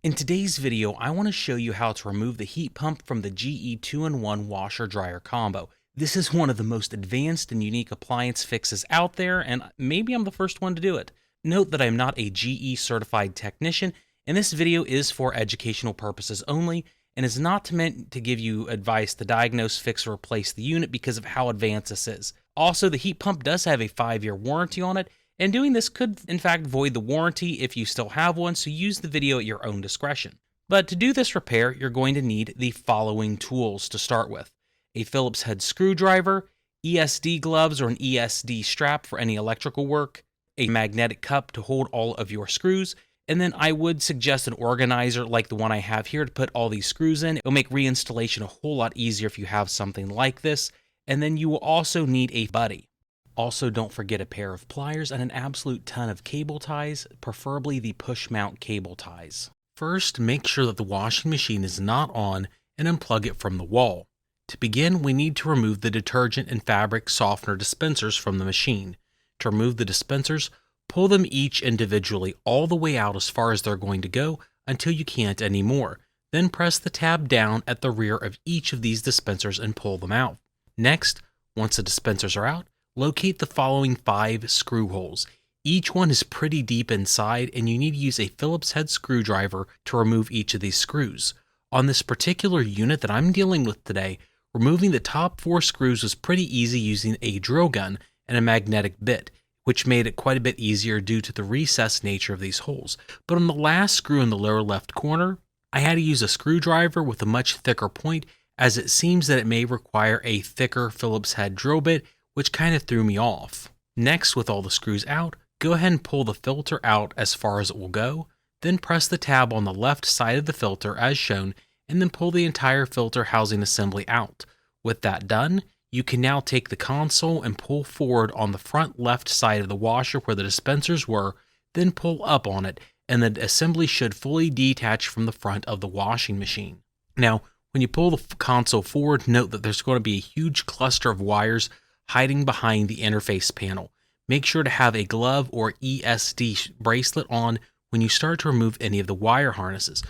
In today's video, I want to show you how to remove the heat pump from the GE 2-in-1 washer-dryer combo. This is one of the most advanced and unique appliance fixes out there, and maybe I'm the first one to do it. Note that I'm not a GE certified technician, and this video is for educational purposes only, and is not meant to give you advice to diagnose, fix, or replace the unit because of how advanced this is. Also, the heat pump does have a 5-year warranty on it, and doing this could, in fact, void the warranty if you still have one, so use the video at your own discretion. But to do this repair, you're going to need the following tools to start with: a Phillips head screwdriver, ESD gloves or an ESD strap for any electrical work, a magnetic cup to hold all of your screws, and then I would suggest an organizer like the one I have here to put all these screws in. It'll make reinstallation a whole lot easier if you have something like this. And then you will also need a buddy. Also, don't forget a pair of pliers and an absolute ton of cable ties, preferably the push mount cable ties. First, make sure that the washing machine is not on and unplug it from the wall. To begin, we need to remove the detergent and fabric softener dispensers from the machine. To remove the dispensers, pull them each individually all the way out as far as they're going to go until you can't anymore. Then press the tab down at the rear of each of these dispensers and pull them out. Next, once the dispensers are out, locate the following 5 screw holes. Each one is pretty deep inside, and you need to use a Phillips head screwdriver to remove each of these screws. On this particular unit that I'm dealing with today, removing the top 4 screws was pretty easy using a drill gun and a magnetic bit, which made it quite a bit easier due to the recessed nature of these holes. But on the last screw in the lower left corner, I had to use a screwdriver with a much thicker point, as it seems that it may require a thicker Phillips head drill bit, which kind of threw me off. Next, with all the screws out, go ahead and pull the filter out as far as it will go, then press the tab on the left side of the filter as shown, and then pull the entire filter housing assembly out. With that done, you can now take the console and pull forward on the front left side of the washer where the dispensers were, then pull up on it, and the assembly should fully detach from the front of the washing machine. Now, when you pull the console forward, note that there's going to be a huge cluster of wires hiding behind the interface panel. Make sure to have a glove or ESD bracelet on when you start to remove any of the wire harnesses.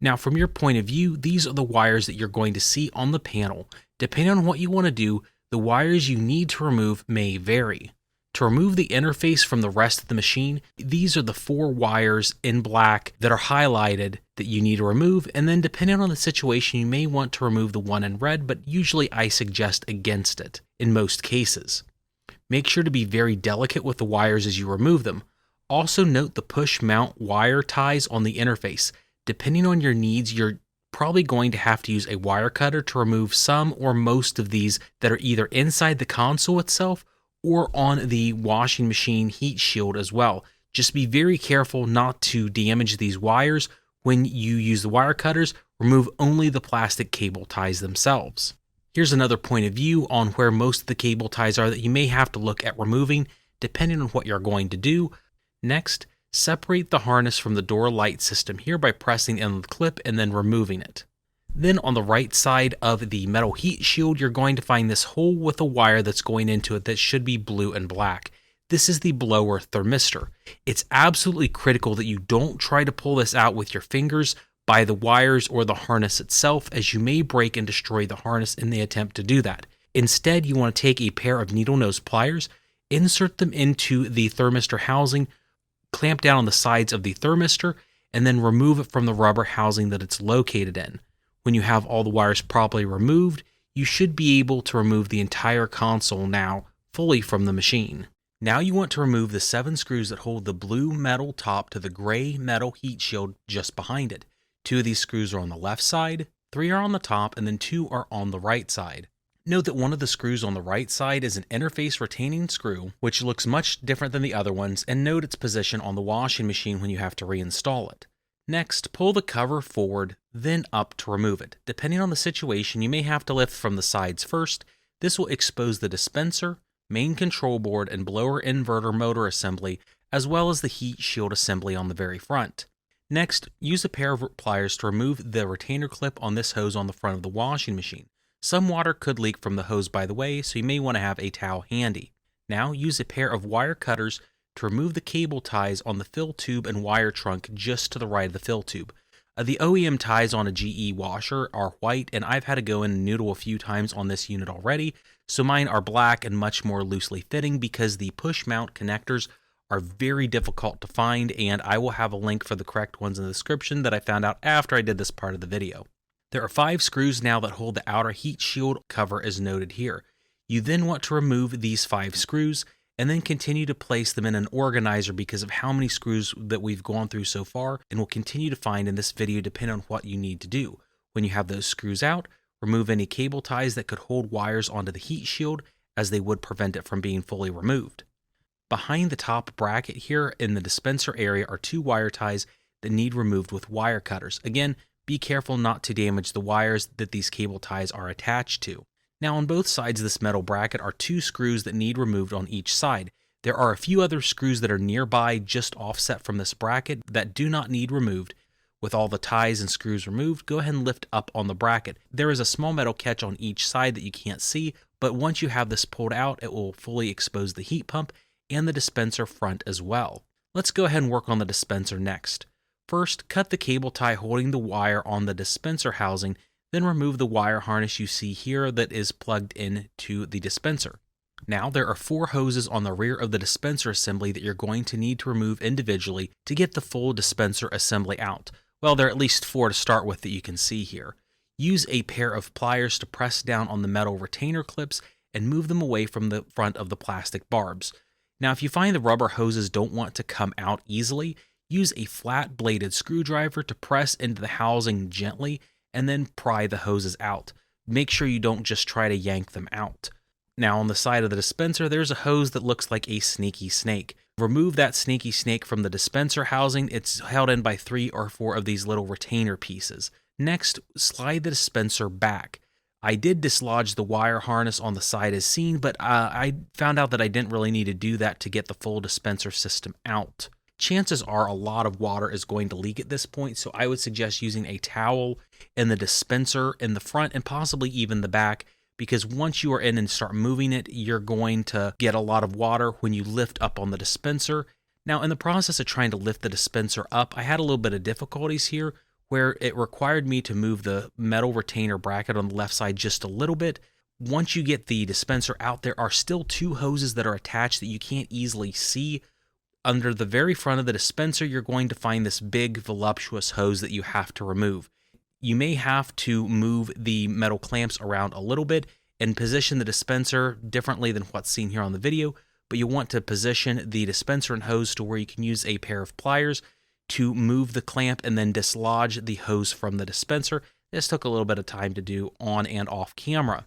Now, from your point of view, these are the wires that you're going to see on the panel. Depending on what you want to do, the wires you need to remove may vary. To remove the interface from the rest of the machine, these are the 4 wires in black that are highlighted that you need to remove, and then depending on the situation, you may want to remove the one in red, but usually I suggest against it in most cases. Make sure to be very delicate with the wires as you remove them. Also note the push mount wire ties on the interface. Depending on your needs, you're probably going to have to use a wire cutter to remove some or most of these that are either inside the console itself or on the washing machine heat shield as well. Just be very careful not to damage these wires. When you use the wire cutters, remove only the plastic cable ties themselves. Here's another point of view on where most of the cable ties are that you may have to look at removing depending on what you're going to do. Next, separate the harness from the door light system here by pressing in the clip and then removing it. Then on the right side of the metal heat shield, you're going to find this hole with a wire that's going into it that should be blue and black. This is the blower thermistor. It's absolutely critical that you don't try to pull this out with your fingers by the wires or the harness itself, as you may break and destroy the harness in the attempt to do that. Instead, you want to take a pair of needle nose pliers, insert them into the thermistor housing, clamp down on the sides of the thermistor, and then remove it from the rubber housing that it's located in. When you have all the wires properly removed, you should be able to remove the entire console now fully from the machine. Now you want to remove the 7 screws that hold the blue metal top to the gray metal heat shield just behind it. 2 of these screws are on the left side, 3 are on the top, and then 2 are on the right side. Note that one of the screws on the right side is an interface retaining screw, which looks much different than the other ones, and note its position on the washing machine when you have to reinstall it. Next, pull the cover forward, then up to remove it. Depending on the situation, you may have to lift from the sides first. This will expose the dispenser, main control board, and blower inverter motor assembly, as well as the heat shield assembly on the very front. Next, use a pair of pliers to remove the retainer clip on this hose on the front of the washing machine. Some water could leak from the hose, by the way, so you may want to have a towel handy. Now use a pair of wire cutters to remove the cable ties on the fill tube and wire trunk just to the right of the fill tube. The OEM ties on a GE washer are white, and I've had to go in and noodle a few times on this unit already, so mine are black and much more loosely fitting because the push mount connectors are very difficult to find, and I will have a link for the correct ones in the description that I found out after I did this part of the video. There are 5 screws now that hold the outer heat shield cover as noted here. You then want to remove these 5 screws and then continue to place them in an organizer because of how many screws that we've gone through so far and will continue to find in this video depending on what you need to do. When you have those screws out, remove any cable ties that could hold wires onto the heat shield as they would prevent it from being fully removed. Behind the top bracket here in the dispenser area are 2 wire ties that need removed with wire cutters. Again, be careful not to damage the wires that these cable ties are attached to. Now on both sides of this metal bracket are 2 screws that need removed on each side. There are a few other screws that are nearby just offset from this bracket that do not need removed. With all the ties and screws removed, go ahead and lift up on the bracket. There is a small metal catch on each side that you can't see, but once you have this pulled out, it will fully expose the heat pump and the dispenser front as well. Let's go ahead and work on the dispenser next. First, cut the cable tie holding the wire on the dispenser housing, then remove the wire harness you see here that is plugged into the dispenser. Now there are 4 hoses on the rear of the dispenser assembly that you're going to need to remove individually to get the full dispenser assembly out. Well, there are at least 4 to start with that you can see here. Use a pair of pliers to press down on the metal retainer clips and move them away from the front of the plastic barbs. Now if you find the rubber hoses don't want to come out easily, use a flat bladed screwdriver to press into the housing gently and then pry the hoses out. Make sure you don't just try to yank them out. Now on the side of the dispenser, there's a hose that looks like a sneaky snake. Remove that sneaky snake from the dispenser housing. It's held in by 3 or 4 of these little retainer pieces. Next, slide the dispenser back. I did dislodge the wire harness on the side as seen, but I found out that I didn't really need to do that to get the full dispenser system out. Chances are a lot of water is going to leak at this point, so I would suggest using a towel in the dispenser in the front and possibly even the back, because once you are in and start moving it, you're going to get a lot of water when you lift up on the dispenser. Now, in the process of trying to lift the dispenser up, I had a little bit of difficulties here where it required me to move the metal retainer bracket on the left side just a little bit. Once you get the dispenser out, there are still 2 hoses that are attached that you can't easily see. Under the very front of the dispenser, you're going to find this big voluptuous hose that you have to remove. You may have to move the metal clamps around a little bit and position the dispenser differently than what's seen here on the video, but you want to position the dispenser and hose to where you can use a pair of pliers to move the clamp and then dislodge the hose from the dispenser. This took a little bit of time to do on and off camera.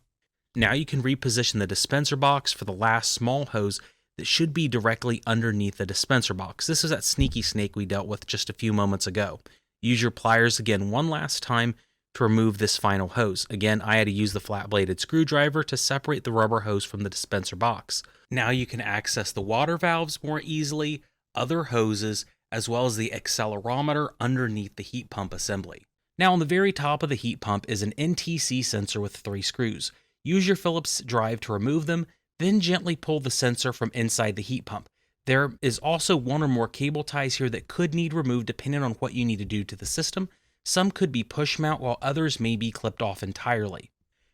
Now you can reposition the dispenser box for the last small hose that should be directly underneath the dispenser box. This is that sneaky snake we dealt with just a few moments ago. Use your pliers again one last time to remove this final hose. Again, I had to use the flat-bladed screwdriver to separate the rubber hose from the dispenser box. Now you can access the water valves more easily, other hoses, as well as the accelerometer underneath the heat pump assembly. Now on the very top of the heat pump is an NTC sensor with 3 screws. Use your Phillips drive to remove them, then gently pull the sensor from inside the heat pump. There is also 1 or more cable ties here that could need removed depending on what you need to do to the system. Some could be push mount while others may be clipped off entirely.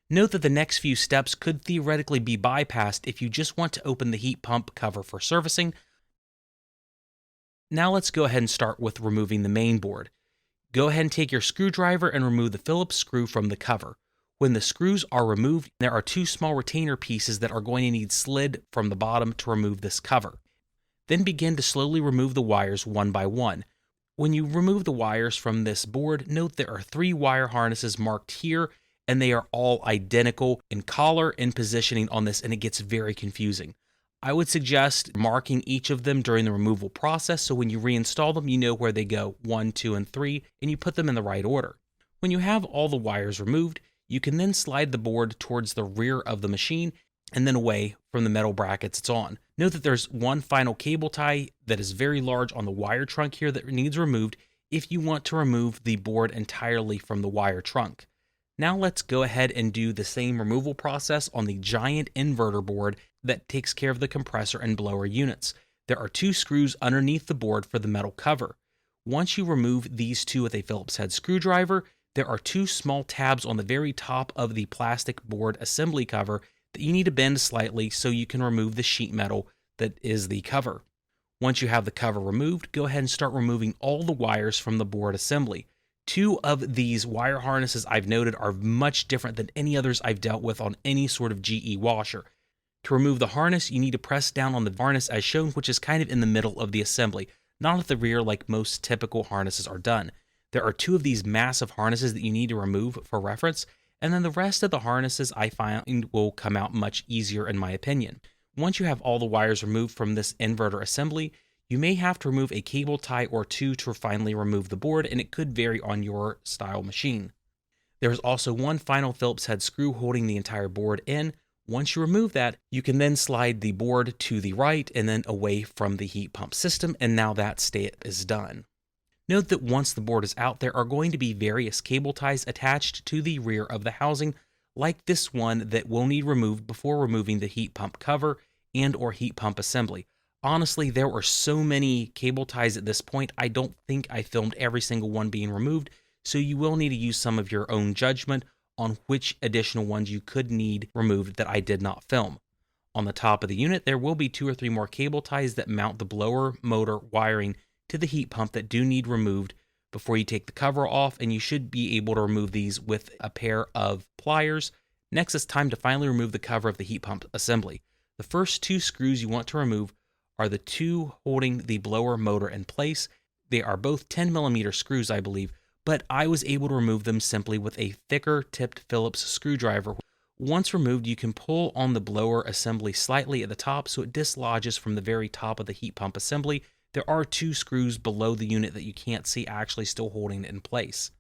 Note that the next few steps could theoretically be bypassed if you just want to open the heat pump cover for servicing. Now let's go ahead and start with removing the main board. Go ahead and take your screwdriver and remove the Phillips screw from the cover. When the screws are removed, there are 2 small retainer pieces that are going to need slid from the bottom to remove this cover. Then begin to slowly remove the wires one by one. When you remove the wires from this board, note there are 3 wire harnesses marked here, and they are all identical in color and positioning on this, and it gets very confusing. I would suggest marking each of them during the removal process so when you reinstall them, you know where they go 1, 2, and 3, and you put them in the right order. When you have all the wires removed, you can then slide the board towards the rear of the machine and then away from the metal brackets it's on. Note that there's 1 final cable tie that is very large on the wire trunk here that needs removed if you want to remove the board entirely from the wire trunk. Now let's go ahead and do the same removal process on the giant inverter board that takes care of the compressor and blower units. There are 2 screws underneath the board for the metal cover. Once you remove these two with a Phillips head screwdriver, there are two small tabs on the very top of the plastic board assembly cover that you need to bend slightly so you can remove the sheet metal that is the cover. Once you have the cover removed, go ahead and start removing all the wires from the board assembly. Two of these wire harnesses I've noted are much different than any others I've dealt with on any sort of GE washer. To remove the harness, you need to press down on the harness as shown, which is kind of in the middle of the assembly, not at the rear like most typical harnesses are done. There are two of these massive harnesses that you need to remove for reference, and then the rest of the harnesses I find will come out much easier in my opinion. Once you have all the wires removed from this inverter assembly, you may have to remove a cable tie or two to finally remove the board, and it could vary on your style machine. There is also one final Phillips head screw holding the entire board in. Once you remove that, you can then slide the board to the right and then away from the heat pump system, and now that step is done. Note that once the board is out, there are going to be various cable ties attached to the rear of the housing, like this one that will need removed before removing the heat pump cover and or heat pump assembly. Honestly, there were so many cable ties at this point, I don't think I filmed every single one being removed, so you will need to use some of your own judgment on which additional ones you could need removed that I did not film. On the top of the unit, there will be 2 or 3 more cable ties that mount the blower motor wiring to the heat pump that do need removed before you take the cover off, and you should be able to remove these with a pair of pliers. Next, it's time to finally remove the cover of the heat pump assembly. The first 2 screws you want to remove are the 2 holding the blower motor in place. They are both 10mm screws, I believe, but I was able to remove them simply with a thicker tipped Phillips screwdriver. Once removed, you can pull on the blower assembly slightly at the top so it dislodges from the very top of the heat pump assembly. There are 2 screws below the unit that you can't see actually still holding it in place.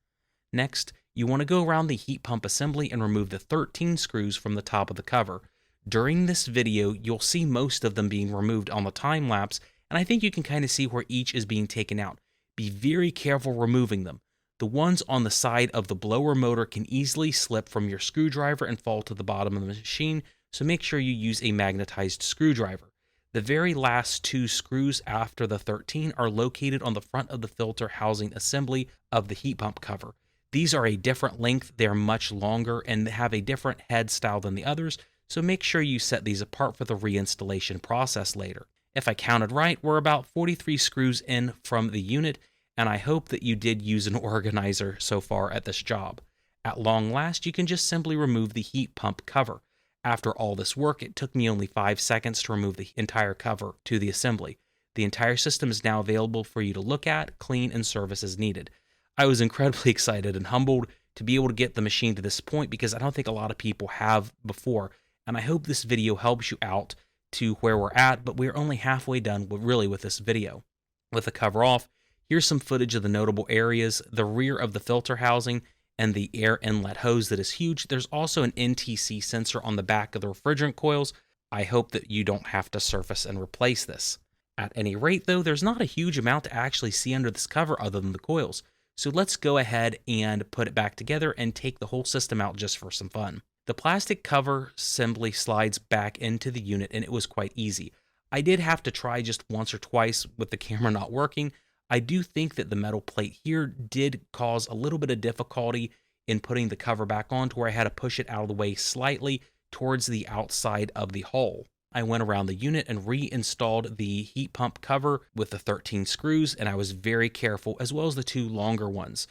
Next, you want to go around the heat pump assembly and remove the 13 screws from the top of the cover. During this video, you'll see most of them being removed on the time lapse, and I think you can kind of see where each is being taken out. Be very careful removing them. The ones on the side of the blower motor can easily slip from your screwdriver and fall to the bottom of the machine, so make sure you use a magnetized screwdriver. The very last 2 screws after the 13 are located on the front of the filter housing assembly of the heat pump cover. These are a different length, they're much longer, and have a different head style than the others, so make sure you set these apart for the reinstallation process later. If I counted right, we're about 43 screws in from the unit, and I hope that you did use an organizer so far at this job. At long last, you can just simply remove the heat pump cover. After all this work, it took me only 5 seconds to remove the entire cover to the assembly. The entire system is now available for you to look at, clean, and service as needed. I was incredibly excited and humbled to be able to get the machine to this point because I don't think a lot of people have before, and I hope this video helps you out to where we're at, but we're only halfway done with this video. With the cover off, here's some footage of the notable areas, the rear of the filter housing, and the air inlet hose that is huge. There's also an NTC sensor on the back of the refrigerant coils. I hope that you don't have to surface and replace this. At any rate, though, there's not a huge amount to actually see under this cover other than the coils. So let's go ahead and put it back together and take the whole system out just for some fun. The plastic cover assembly slides back into the unit, and it was quite easy. I did have to try just once or twice with the camera not working. I do think that the metal plate here did cause a little bit of difficulty in putting the cover back on, to where I had to push it out of the way slightly towards the outside of the hull. I went around the unit and reinstalled the heat pump cover with the 13 screws, and I was very careful, as well as the 2 longer ones.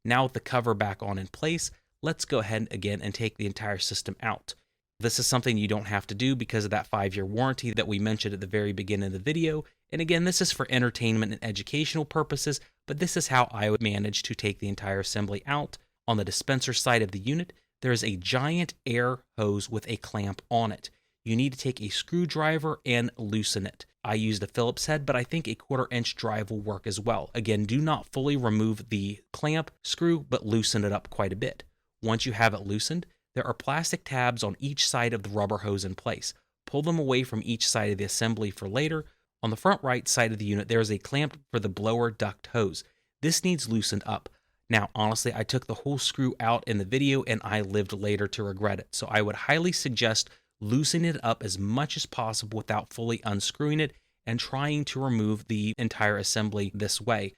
Now with the cover back on in place, let's go ahead again and take the entire system out. This is something you don't have to do because of that 5-year warranty that we mentioned at the very beginning of the video. And again, this is for entertainment and educational purposes, but this is how I would manage to take the entire assembly out. On the dispenser side of the unit, there is a giant air hose with a clamp on it. You need to take a screwdriver and loosen it. I used a Phillips head, but I think a 1/4-inch drive will work as well. Again, do not fully remove the clamp screw, but loosen it up quite a bit. Once you have it loosened, there are plastic tabs on each side of the rubber hose in place. Pull them away from each side of the assembly for later. On the front right side of the unit, there is a clamp for the blower duct hose. This needs loosened up. Now, honestly, I took the whole screw out in the video and I lived later to regret it. So I would highly suggest loosening it up as much as possible without fully unscrewing it and trying to remove the entire assembly this way.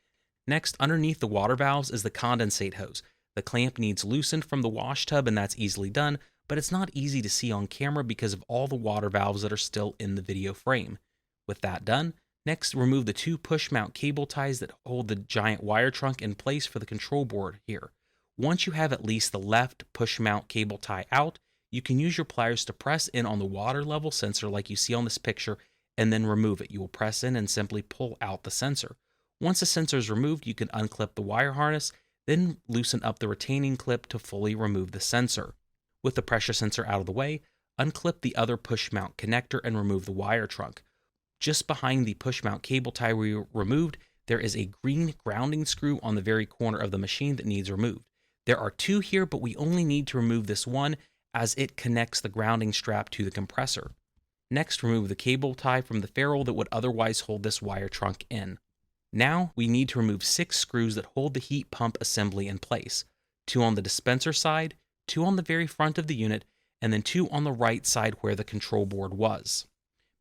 Next, underneath the water valves is the condensate hose. The clamp needs loosened from the wash tub, and that's easily done, but it's not easy to see on camera because of all the water valves that are still in the video frame. With that done, next remove the two push mount cable ties that hold the giant wire trunk in place for the control board here. Once you have at least the left push mount cable tie out, you can use your pliers to press in on the water level sensor like you see on this picture and then remove it. You will press in and simply pull out the sensor. Once the sensor is removed, you can unclip the wire harness, then loosen up the retaining clip to fully remove the sensor. With the pressure sensor out of the way, unclip the other push mount connector and remove the wire trunk. Just behind the push mount cable tie we removed, there is a green grounding screw on the very corner of the machine that needs removed. There are two here, but we only need to remove this one as it connects the grounding strap to the compressor. Next, remove the cable tie from the ferrule that would otherwise hold this wire trunk in. Now, we need to remove 6 screws that hold the heat pump assembly in place. 2 on the dispenser side, 2 on the very front of the unit, and then 2 on the right side where the control board was.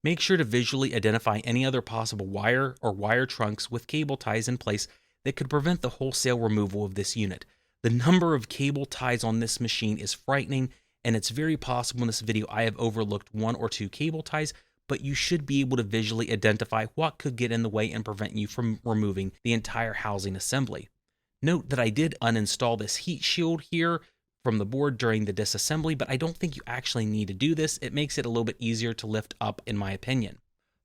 Make sure to visually identify any other possible wire or wire trunks with cable ties in place that could prevent the wholesale removal of this unit. The number of cable ties on this machine is frightening, and it's very possible in this video I have overlooked 1 or 2 cable ties, but you should be able to visually identify what could get in the way and prevent you from removing the entire housing assembly. Note that I did uninstall this heat shield here from the board during the disassembly, but I don't think you actually need to do this. It makes it a little bit easier to lift up, in my opinion.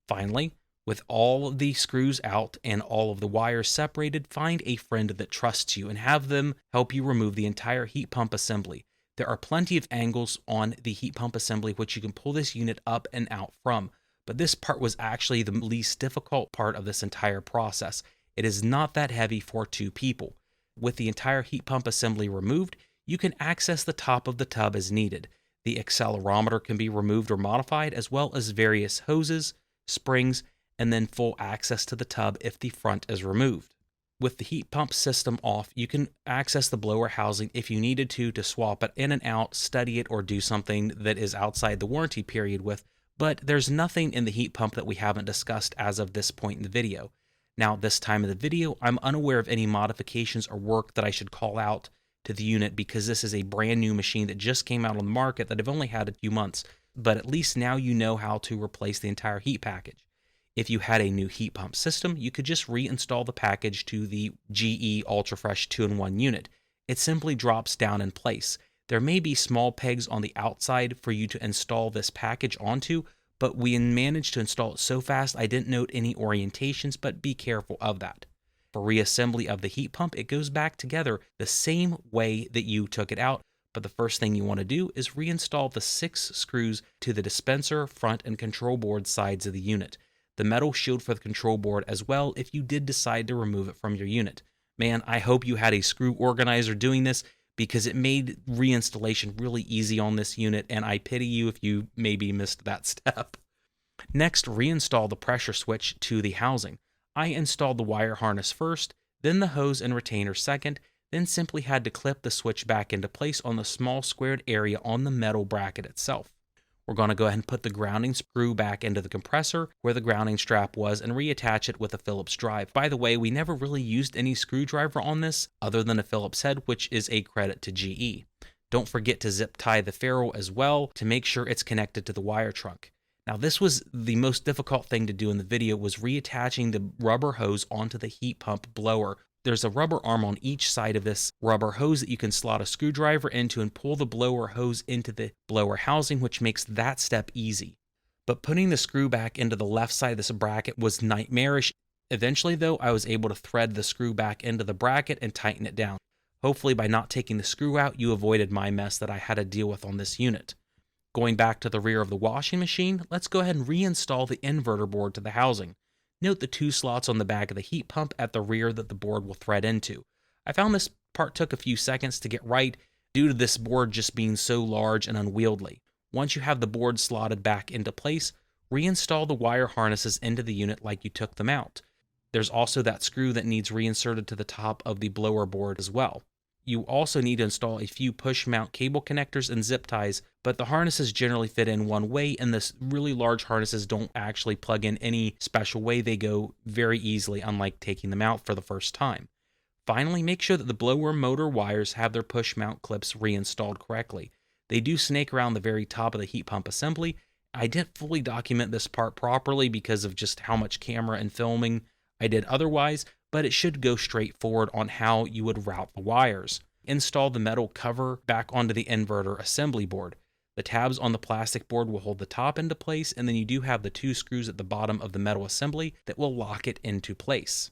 Finally, with all of the screws out and all of the wires separated, find a friend that trusts you and have them help you remove the entire heat pump assembly. There are plenty of angles on the heat pump assembly which you can pull this unit up and out from, but this part was actually the least difficult part of this entire process. It is not that heavy for 2 people. With the entire heat pump assembly removed, you can access the top of the tub as needed. The accelerometer can be removed or modified, as well as various hoses, springs, and then full access to the tub if the front is removed. With the heat pump system off, you can access the blower housing if you needed to swap it in and out, study it, or do something that is outside the warranty period with, but there's nothing in the heat pump that we haven't discussed as of this point in the video. Now, this time of the video, I'm unaware of any modifications or work that I should call out to the unit because this is a brand new machine that just came out on the market that I've only had a few months, but at least now you know how to replace the entire heat package. If you had a new heat pump system, you could just reinstall the package to the GE Ultrafast 2-in-1 unit. It simply drops down in place. There may be small pegs on the outside for you to install this package onto, but we managed to install it so fast I didn't note any orientations, but be careful of that. For reassembly of the heat pump, it goes back together the same way that you took it out, but the first thing you want to do is reinstall the 6 screws to the dispenser, front, and control board sides of the unit. The metal shield for the control board as well if you did decide to remove it from your unit. Man, I hope you had a screw organizer doing this because it made reinstallation really easy on this unit, and I pity you if you maybe missed that step. Next, reinstall the pressure switch to the housing. I installed the wire harness first, then the hose and retainer second, then simply had to clip the switch back into place on the small squared area on the metal bracket itself. We're going to go ahead and put the grounding screw back into the compressor where the grounding strap was and reattach it with a Phillips drive. By the way, we never really used any screwdriver on this other than a Phillips head, which is a credit to GE. Don't forget to zip tie the ferrule as well to make sure it's connected to the wire trunk. Now, this was the most difficult thing to do in the video, was reattaching the rubber hose onto the heat pump blower. There's a rubber arm on each side of this rubber hose that you can slot a screwdriver into and pull the blower hose into the blower housing, which makes that step easy. But putting the screw back into the left side of this bracket was nightmarish. Eventually, though, I was able to thread the screw back into the bracket and tighten it down. Hopefully, by not taking the screw out, you avoided my mess that I had to deal with on this unit. Going back to the rear of the washing machine, let's go ahead and reinstall the inverter board to the housing. Note the 2 slots on the back of the heat pump at the rear that the board will thread into. I found this part took a few seconds to get right due to this board just being so large and unwieldy. Once you have the board slotted back into place, reinstall the wire harnesses into the unit like you took them out. There's also that screw that needs reinserted to the top of the blower board as well. You also need to install a few push mount cable connectors and zip ties, but the harnesses generally fit in one way, and the really large harnesses don't actually plug in any special way. They go very easily, unlike taking them out for the first time. Finally, make sure that the blower motor wires have their push mount clips reinstalled correctly. They do snake around the very top of the heat pump assembly. I didn't fully document this part properly because of just how much camera and filming I did otherwise, but it should go straight forward on how you would route the wires. Install the metal cover back onto the inverter assembly board. The tabs on the plastic board will hold the top into place, and then you do have the 2 screws at the bottom of the metal assembly that will lock it into place.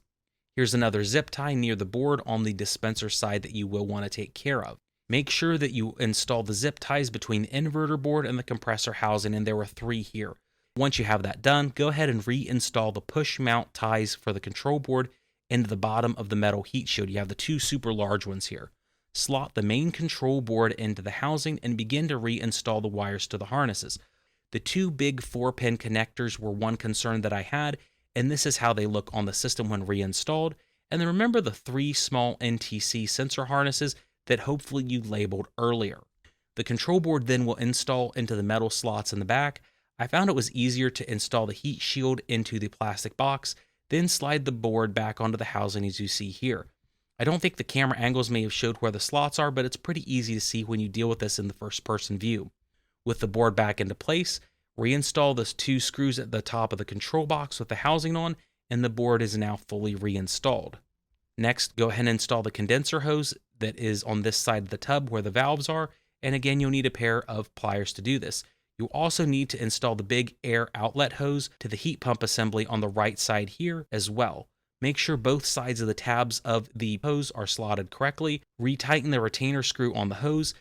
Here's another zip tie near the board on the dispenser side that you will want to take care of. Make sure that you install the zip ties between the inverter board and the compressor housing, and there were 3 here. Once you have that done, go ahead and reinstall the push mount ties for the control board into the bottom of the metal heat shield. You have the 2 super large ones here. Slot the main control board into the housing and begin to reinstall the wires to the harnesses. The 2 big 4-pin connectors were one concern that I had, and this is how they look on the system when reinstalled. And then remember the 3 small NTC sensor harnesses that hopefully you labeled earlier. The control board then will install into the metal slots in the back. I found it was easier to install the heat shield into the plastic box, then slide the board back onto the housing as you see here. I don't think the camera angles may have showed where the slots are, but it's pretty easy to see when you deal with this in the first person view. With the board back into place, reinstall those 2 screws at the top of the control box with the housing on, and the board is now fully reinstalled. Next, go ahead and install the condenser hose that is on this side of the tub where the valves are, and again you'll need a pair of pliers to do this. You'll also need to install the big air outlet hose to the heat pump assembly on the right side here as well. Make sure both sides of the tabs of the hose are slotted correctly. Retighten the retainer screw on the hose.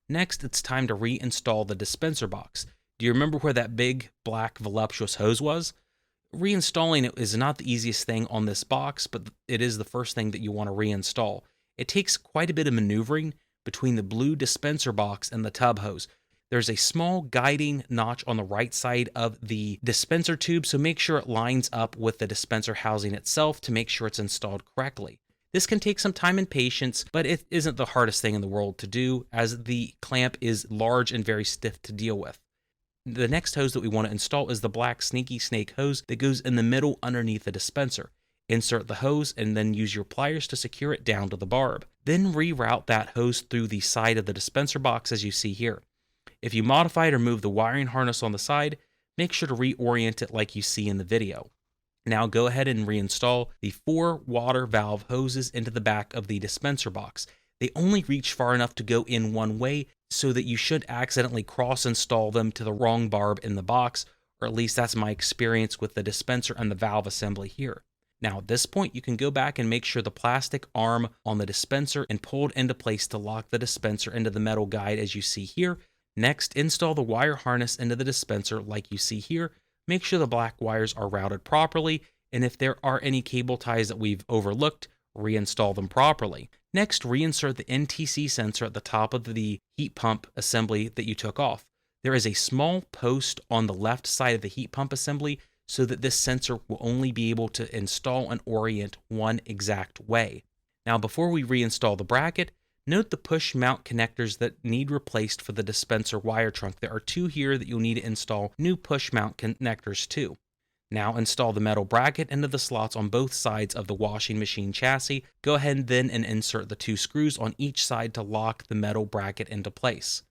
Next, it's time to reinstall the dispenser box. Do you remember where that big, black, voluptuous hose was? Reinstalling it is not the easiest thing on this box, but it is the first thing that you want to reinstall. It takes quite a bit of maneuvering between the blue dispenser box and the tub hose. There's a small guiding notch on the right side of the dispenser tube, so make sure it lines up with the dispenser housing itself to make sure it's installed correctly. This can take some time and patience, but it isn't the hardest thing in the world to do, as the clamp is large and very stiff to deal with. The next hose that we want to install is the black sneaky snake hose that goes in the middle underneath the dispenser. Insert the hose and then use your pliers to secure it down to the barb. Then reroute that hose through the side of the dispenser box as you see here. If you modified or moved the wiring harness on the side, make sure to reorient it like you see in the video. Now go ahead and reinstall the 4 water valve hoses into the back of the dispenser box. They only reach far enough to go in one way, so that you should accidentally cross-install them to the wrong barb in the box, or at least that's my experience with the dispenser and the valve assembly here. Now at this point, you can go back and make sure the plastic arm on the dispenser and pull it into place to lock the dispenser into the metal guide as you see here. Next, install the wire harness into the dispenser like you see here. Make sure the black wires are routed properly, and if there are any cable ties that we've overlooked, reinstall them properly. Next, reinsert the NTC sensor at the top of the heat pump assembly that you took off. There is a small post on the left side of the heat pump assembly so that this sensor will only be able to install and orient one exact way. Now, before we reinstall the bracket, note the push mount connectors that need replaced for the dispenser wire trunk. There are 2 here that you'll need to install new push mount connectors to. Now install the metal bracket into the slots on both sides of the washing machine chassis. Go ahead and then insert the 2 screws on each side to lock the metal bracket into place.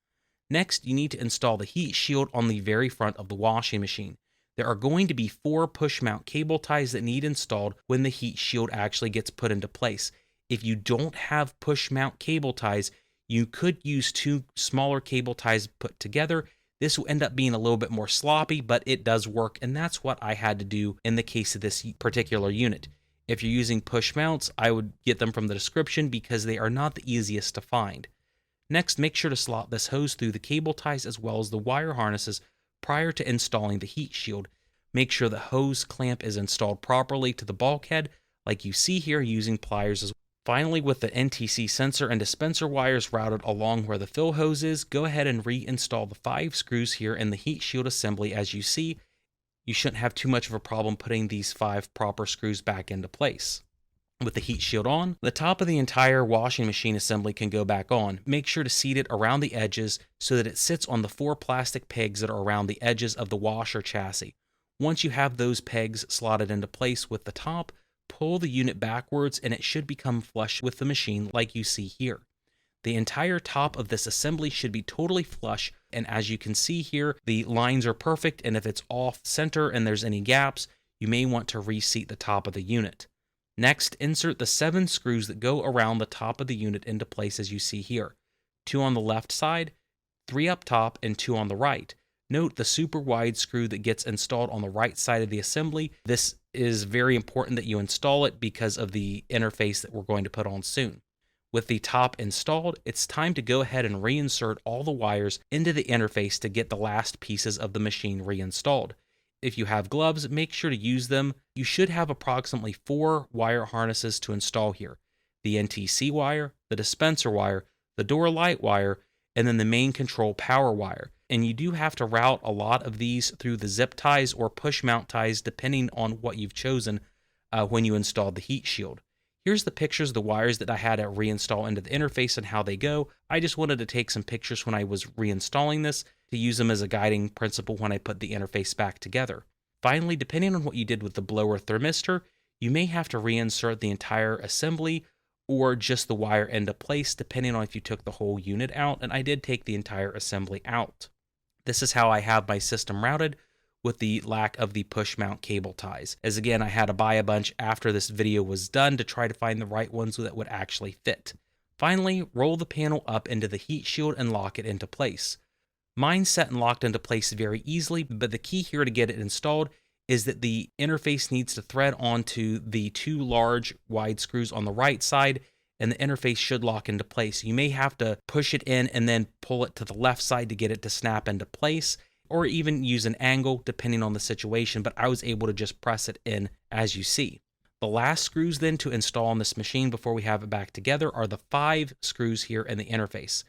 Next, you need to install the heat shield on the very front of the washing machine. There are going to be 4 push mount cable ties that need installed when the heat shield actually gets put into place. If you don't have push mount cable ties, you could use 2 smaller cable ties put together. This will end up being a little bit more sloppy, but it does work, and that's what I had to do in the case of this particular unit. If you're using push mounts, I would get them from the description because they are not the easiest to find. Next, make sure to slot this hose through the cable ties as well as the wire harnesses prior to installing the heat shield. Make sure the hose clamp is installed properly to the bulkhead like you see here using pliers as well. Finally, with the NTC sensor and dispenser wires routed along where the fill hose is, go ahead and reinstall the 5 screws here in the heat shield assembly as you see. You shouldn't have too much of a problem putting these 5 proper screws back into place. With the heat shield on, the top of the entire washing machine assembly can go back on. Make sure to seat it around the edges so that it sits on the 4 plastic pegs that are around the edges of the washer chassis. Once you have those pegs slotted into place with the top, pull the unit backwards and it should become flush with the machine like you see here. The entire top of this assembly should be totally flush, and as you can see here, the lines are perfect, and if it's off center and there's any gaps, you may want to reseat the top of the unit. Next, insert the 7 screws that go around the top of the unit into place as you see here. 2 on the left side, 3 up top, and 2 on the right. Note the super wide screw that gets installed on the right side of the assembly. This is very important that you install it because of the interface that we're going to put on soon. With the top installed, it's time to go ahead and reinsert all the wires into the interface to get the last pieces of the machine reinstalled. If you have gloves, make sure to use them. You should have approximately 4 wire harnesses to install here. The NTC wire, the dispenser wire, the door light wire, and then the main control power wire. And you do have to route a lot of these through the zip ties or push mount ties depending on what you've chosen when you installed the heat shield. Here's the pictures of the wires that I had to reinstall into the interface and how they go. I just wanted to take some pictures when I was reinstalling this to use them as a guiding principle when I put the interface back together. Finally, depending on what you did with the blower thermistor, you may have to reinsert the entire assembly or just the wire into place depending on if you took the whole unit out, and I did take the entire assembly out. This is how I have my system routed with the lack of the push mount cable ties, as again I had to buy a bunch after this video was done to try to find the right ones that would actually fit. Finally, roll the panel up into the heat shield and lock it into place. Mine's set and locked into place very easily, but the key here to get it installed is that the interface needs to thread onto the 2 large wide screws on the right side, and the interface should lock into place. You may have to push it in and then pull it to the left side to get it to snap into place, or even use an angle depending on the situation, but I was able to just press it in as you see. The last screws then to install on this machine before we have it back together are the 5 screws here in the interface.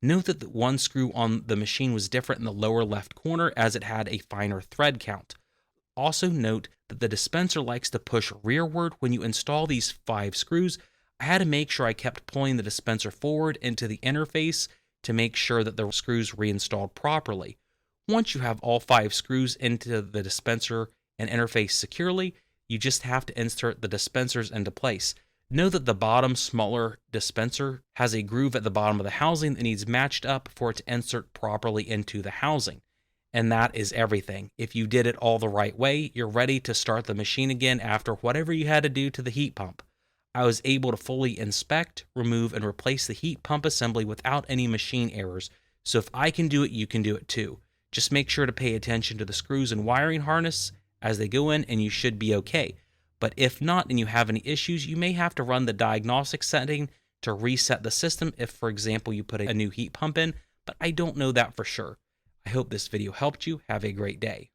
Note that the 1 screw on the machine was different in the lower left corner as it had a finer thread count. Also note that the dispenser likes to push rearward when you install these 5 screws. I had to make sure I kept pulling the dispenser forward into the interface to make sure that the screws reinstalled properly. Once you have all 5 screws into the dispenser and interface securely, you just have to insert the dispensers into place. Know that the bottom smaller dispenser has a groove at the bottom of the housing that needs matched up for it to insert properly into the housing. And that is everything. If you did it all the right way, you're ready to start the machine again after whatever you had to do to the heat pump. I was able to fully inspect, remove, and replace the heat pump assembly without any machine errors, so if I can do it, you can do it too. Just make sure to pay attention to the screws and wiring harness as they go in, and you should be okay. But if not, and you have any issues, you may have to run the diagnostic setting to reset the system if, for example, you put a new heat pump in, but I don't know that for sure. I hope this video helped you. Have a great day.